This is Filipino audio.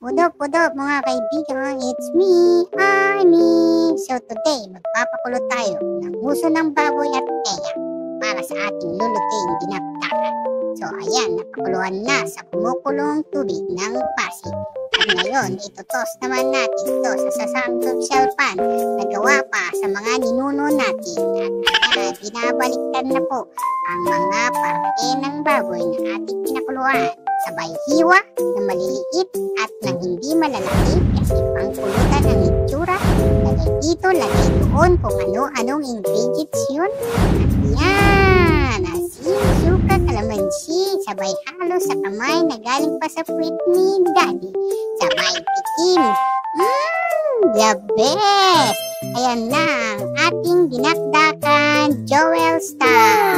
Udop-udop mga kaibigan, it's me, Army! So today, magpapakulo tayo ng uso ng baboy at teya para sa ating lulutuing dinakdakan. So ayan, napakuluan na sa kumukulong tubig ng pasig. At ngayon, itotos naman natin ito sa sasamsel pan na gawa pa sa mga ninuno natin. At ayan, binabaliktad na po ang mga parte ng baboy na ating pinakuluan. Sabay hiwa na maliliit at nang hindi malalaki kasi pangpulutan ang itsura. Lagay dito, lagay doon kung ano-anong ingredients yun. At yan, asin, suka, kalamansi, sabay halo sa kamay na galing pa sa puwit ni Daddy. Sabay tikim. The best! Ayan na ang ating dinakdakan Joel style.